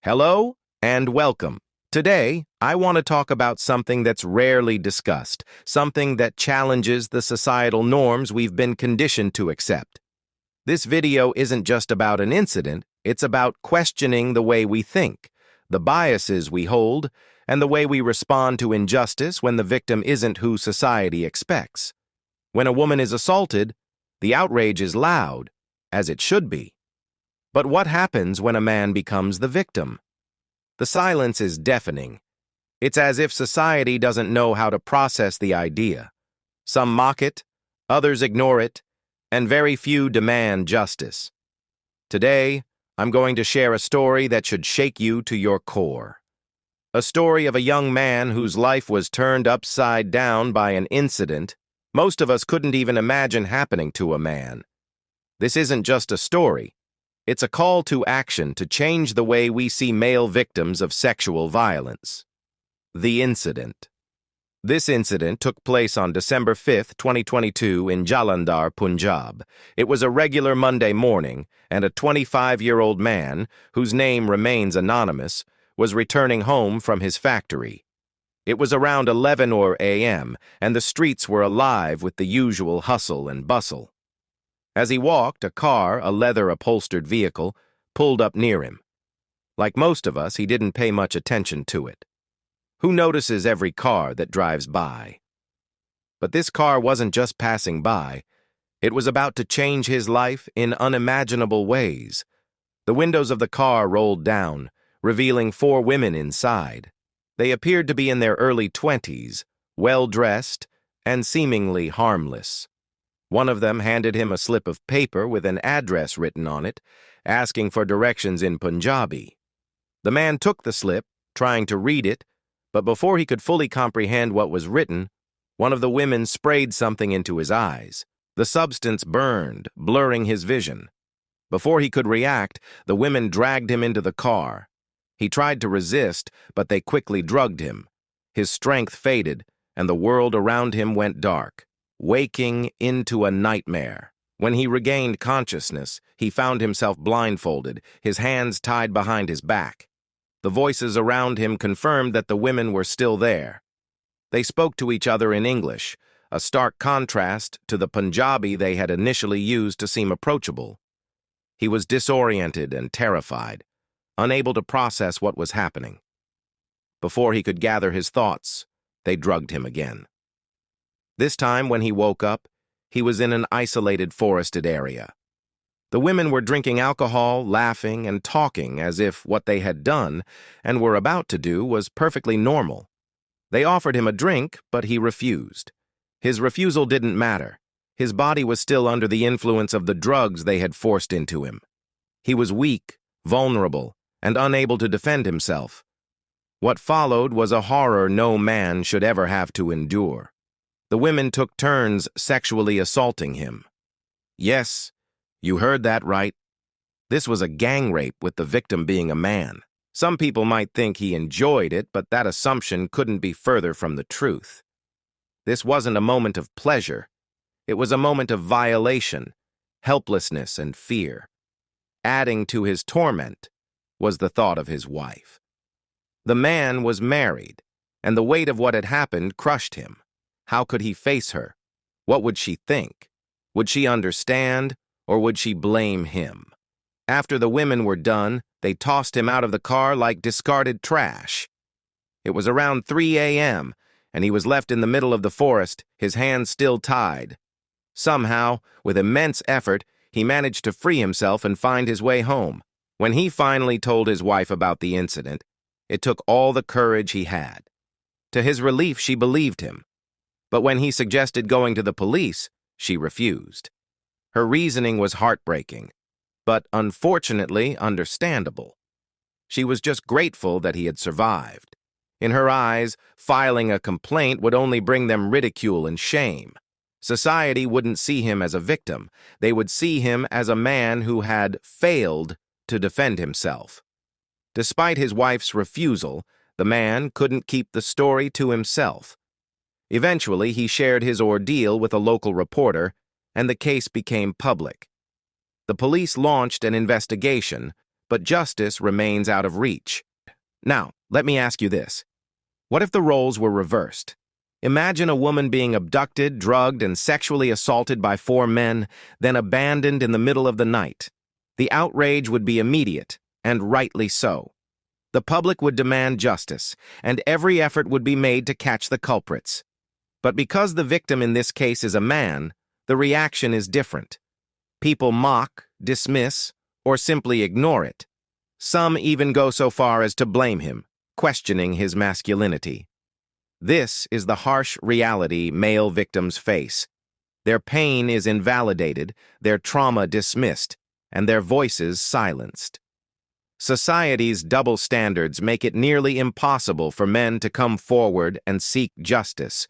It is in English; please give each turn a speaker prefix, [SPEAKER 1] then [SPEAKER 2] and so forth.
[SPEAKER 1] Hello and welcome. Today, I want to talk about something that's rarely discussed, something that challenges the societal norms we've been conditioned to accept. This video isn't just about an incident, it's about questioning the way we think, the biases we hold, and the way we respond to injustice when the victim isn't who society expects. When a woman is assaulted, the outrage is loud, as it should be. But what happens when a man becomes the victim? The silence is deafening. It's as if society doesn't know how to process the idea. Some mock it, others ignore it, and very few demand justice. Today, I'm going to share a story that should shake you to your core. A story of a young man whose life was turned upside down by an incident most of us couldn't even imagine happening to a man. This isn't just a story. It's a call to action to change the way we see male victims of sexual violence. The incident. This incident took place on December 5, 2022 in Jalandhar, Punjab. It was a regular Monday morning, and a 25-year-old man, whose name remains anonymous, was returning home from his factory. It was around 11 a.m., and the streets were alive with the usual hustle and bustle. As he walked, a car, a leather-upholstered vehicle, pulled up near him. Like most of us, he didn't pay much attention to it. Who notices every car that drives by? But this car wasn't just passing by. It was about to change his life in unimaginable ways. The windows of the car rolled down, revealing 4 women inside. They appeared to be in their early 20s, well-dressed, and seemingly harmless. One of them handed him a slip of paper with an address written on it, asking for directions in Punjabi. The man took the slip, trying to read it, but before he could fully comprehend what was written, one of the women sprayed something into his eyes. The substance burned, blurring his vision. Before he could react, the women dragged him into the car. He tried to resist, but they quickly drugged him. His strength faded, and the world around him went dark, waking into a nightmare. When he regained consciousness, he found himself blindfolded, his hands tied behind his back. The voices around him confirmed that the women were still there. They spoke to each other in English, a stark contrast to the Punjabi they had initially used to seem approachable. He was disoriented and terrified, unable to process what was happening. Before he could gather his thoughts, they drugged him again. This time, when he woke up, he was in an isolated forested area. The women were drinking alcohol, laughing, and talking as if what they had done and were about to do was perfectly normal. They offered him a drink, but he refused. His refusal didn't matter. His body was still under the influence of the drugs they had forced into him. He was weak, vulnerable, and unable to defend himself. What followed was a horror no man should ever have to endure. The women took turns sexually assaulting him. Yes, you heard that right. This was a gang rape with the victim being a man. Some people might think he enjoyed it, but that assumption couldn't be further from the truth. This wasn't a moment of pleasure. It was a moment of violation, helplessness, and fear. Adding to his torment was the thought of his wife. The man was married, and the weight of what had happened crushed him. How could he face her? What would she think? Would she understand, or would she blame him? After the women were done, they tossed him out of the car like discarded trash. It was around 3 a.m., and he was left in the middle of the forest, his hands still tied. Somehow, with immense effort, he managed to free himself and find his way home. When he finally told his wife about the incident, it took all the courage he had. To his relief, she believed him. But when he suggested going to the police, she refused. Her reasoning was heartbreaking, but unfortunately understandable. She was just grateful that he had survived. In her eyes, filing a complaint would only bring them ridicule and shame. Society wouldn't see him as a victim. They would see him as a man who had failed to defend himself. Despite his wife's refusal, the man couldn't keep the story to himself. Eventually, he shared his ordeal with a local reporter, and the case became public. The police launched an investigation, but justice remains out of reach. Now, let me ask you this. What if the roles were reversed? Imagine a woman being abducted, drugged, and sexually assaulted by 4 men, then abandoned in the middle of the night. The outrage would be immediate, and rightly so. The public would demand justice, and every effort would be made to catch the culprits. But because the victim in this case is a man, the reaction is different. People mock, dismiss, or simply ignore it. Some even go so far as to blame him, questioning his masculinity. This is the harsh reality male victims face. Their pain is invalidated, their trauma dismissed, and their voices silenced. Society's double standards make it nearly impossible for men to come forward and seek justice.